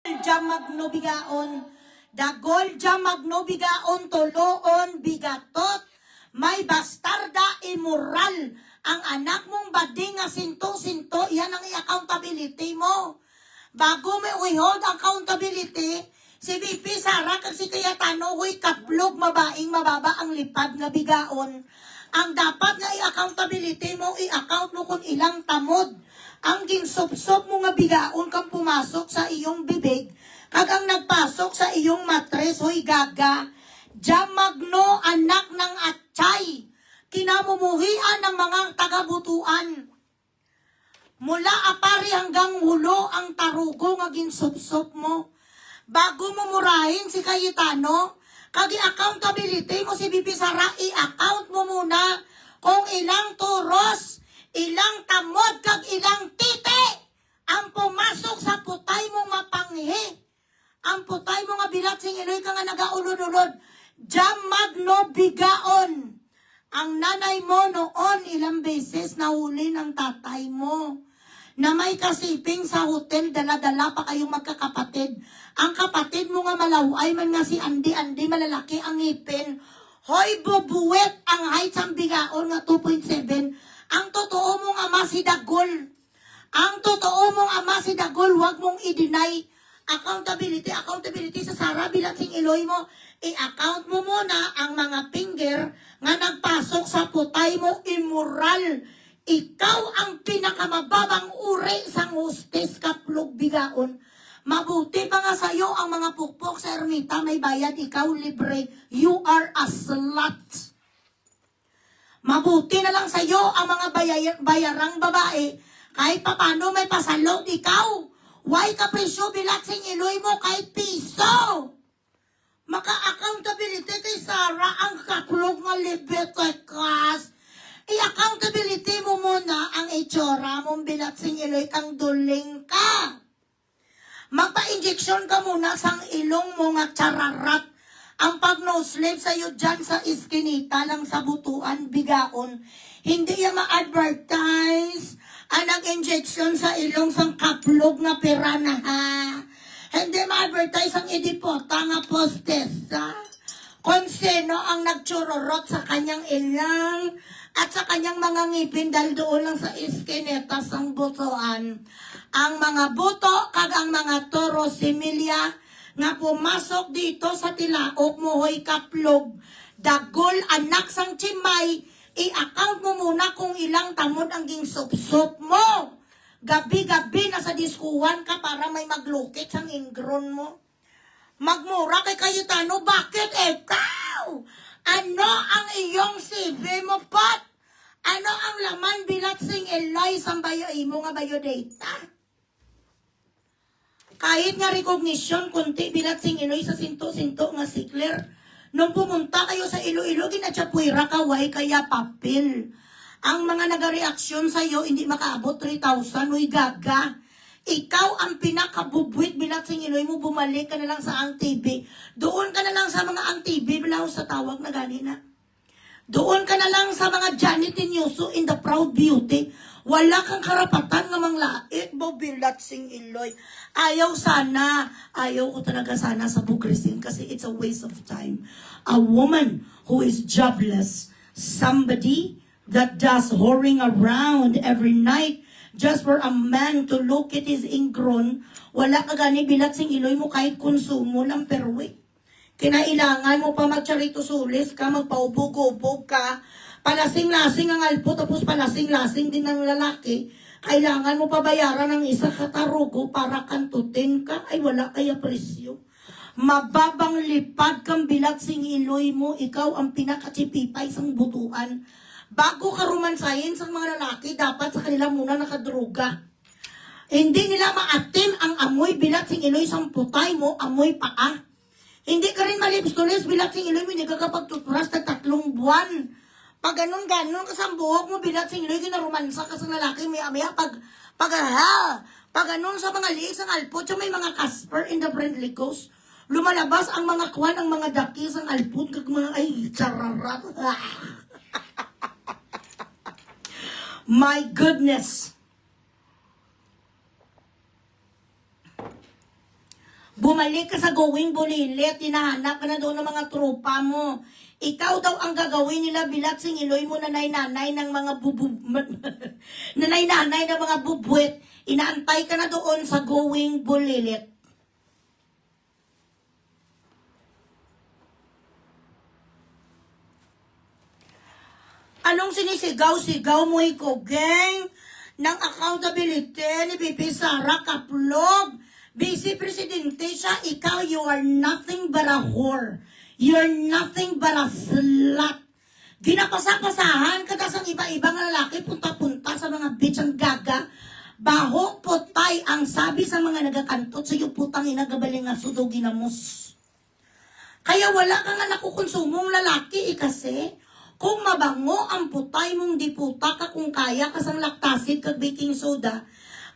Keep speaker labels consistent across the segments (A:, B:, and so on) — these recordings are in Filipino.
A: Jam magnobigaon, dagol jam magnobigaon, tuloon bigatot, may bastarda immoral. Ang anak mong bading nga sinto-sinto, yan ang i-accountability mo. Bago may hold accountability, si VP Sara kag si Cayetano, huy kaplog mabaing mababa ang lipad nga bigaon. Ang dapat nga i-accountability mo, i-account mo kung ilang tamod ang ginsop-sop mo nga bigaon kang pumasok sa iyong bibig, kag ang nagpasok sa iyong matres, hoy gaga, Jamagno anak ng atchay, kinamumuhian ng mga tagabutuan. Mula apari hanggang hulo ang tarugo nga ginsop-sop mo. Bago mo murahin si Cayetano, kag i-accountability mo si VP Sara, i-account mo muna kung ilang turos, ilang tamod kag ilang titi ang pumasok sa putay mong mapanghi. Ang putay mo nga bilat sing iloy ka nga nagaulod-ulod. Jamagno bigaon. Ang nanay mo noon ilang beses nahuli ng tatay mo na may kasiping sa hotel, dala-dala pa kayong magkakapatid. Ang kapatid mo nga malaway man nga si Andy, malalaki ang ngipin. Hoy bubuwet ang height ang bigaon nga 2.7. Ang totoo mong ama si Dagol. Ang totoo mong ama si Dagol, huwag mong i-deny. Accountability sa Sara bilang sing iloy mo. I-account mo muna ang mga finger nga nagpasok sa putay mo immoral. Ikaw ang pinakamababang uri sa hostes kaplog bigaon. Mabuti pa nga sa'yo ang mga pukpok sa ermita, may bayad, ikaw libre. You are a slut. Mabuti na lang sa'yo ang mga bayarang babae. Kahit papano may pasalot ikaw. Why ka presyo bilaksing iloy mo kahit piso? Maka-accountability kay Sara ang kaklog nga Leviticus. I-accountability mo muna ang itsura mong bilaksing iloy kang duling ka. Magpa-injection ka muna sang ilong mo nga chararat. Ang pag-no-slave sa'yo dyan sa iskinita lang sa butuan, bigaon. Hindi yan ma-advertise ang injection sa ilong sang kaplog nga pirana, ha? Hindi ma-advertise ang idipota nga postes, ha? Kung sino ang nagchururot sa kanyang ilang at sa kanyang mga ngipin dahil doon lang sa iskinita sang butuan. Ang mga buto kag ang mga toro similya nga pumasok dito sa tilaok mo, hoy kaplog, dagol anak sang chimay, i-account mo muna kung ilang tamod ang ginsop-sop mo. Gabi-gabi nasa diskuhan ka para may maglukit sang ingron mo. Magmura kay Cayetano, bakit ikaw? Ano ang iyong CV mo, Pat? Ano ang laman bilat sing Eloy sang bayo imo nga biodata? Kahit nga recognition, kunti bilat sing Iloy sa sinto-sinto nga sikler. Nung pumunta kayo sa Iloilo, ginatsapuira ka, way kaya papel. Ang mga nagareaksyon sa'yo, hindi makaabot 3,000, uy gaga. Ikaw ang pinakabubwit bilat sing Iloy mo, bumalik ka na lang sa Ang TV. Doon ka na lang sa mga Ang TV, bilaw sa tawag na ganina. Doon ka na lang sa mga Janet Inyoso in the Proud Beauty. Wala kang karapatan nga manglait mo bilat sing Iloy. Ayaw ko talaga sana sa bukrisin kasi it's a waste of time. A woman who is jobless, somebody that does whoring around every night just for a man to look at his ingron, wala ka gani bilat sing Iloy mo kahit konsumo ng perwi. Kinailangan mo pa magcharito sulis ka, magpaubog-ubog ka, palasing-lasing ang alpo, tapos palasing-lasing din ng lalaki. Kailangan mo pa bayaran ng isa katarugo para kantutin ka. Ay, wala kaya presyo. Mababang lipad kang bilat sing Iloy mo, ikaw ang pinakatsipipay sang butuan. Bago ka romansahin sa mga lalaki, dapat sa kanila muna nakadruga. Hindi nila maatim ang amoy bilat sing Iloy sang putay mo, amoy paa. Hindi ka rin malipstulis bilat sing Iloy mo, hindi ka kapag-tutras na 3 buwan. Pag ganun-ganun ka sa buhok mo, bilat sing Iloy, ginaromansa ka sa lalaki, maya-maya, pag ganun sa mga liig, sa alpot, yung may mga Casper in the Friendly Ghost, lumalabas ang mga kwan, ang mga daki sa alpot, kag mga, ay, chararat. My goodness. Bumalik ka sa going bulilit, tinahanap ka na doon ng mga tropa mo. Ikaw daw ang gagawin nila bilat singiloy mo nanay-nanay ng mga nanay-nanay ng mga bubwet. Inaantay ka na doon sa going bulilit. Anong sinisigaw-sigaw mo ikaw, gang? Ng accountability ni Bibi Sara Kaplog. Vice Presidente siya, ikaw, you are nothing but a whore. You're nothing but a slut. Ginapasa-pasahan ka sa iba-ibang lalaki, punta-punta sa mga bitch ang gaga. Baho, potay, ang sabi sa mga nagakantot sa iyo, putang inagabaling nga sudo ginamos. Kaya wala ka nga nakukonsumong lalaki, kasi kung mabango ang putay mong diputa ka, kung kaya ka sang laktasid kag baking soda,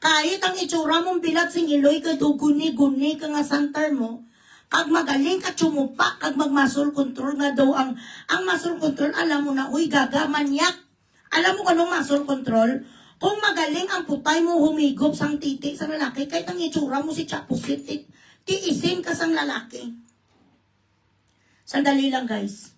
A: kahit ang itsura mong bilat singiloy ka do guni-guni ka nga santar mo, kag magaling ka tsumupa, kag mag-muscle control nga daw ang muscle control, alam mo na, uy gaga, manyak. Alam mo kanong muscle control? Kung magaling ang putay mo humigop sang titi sa lalaki, kahit ang itsura mo si Chapusit, tiisin ka sang lalaki. Sandali lang guys.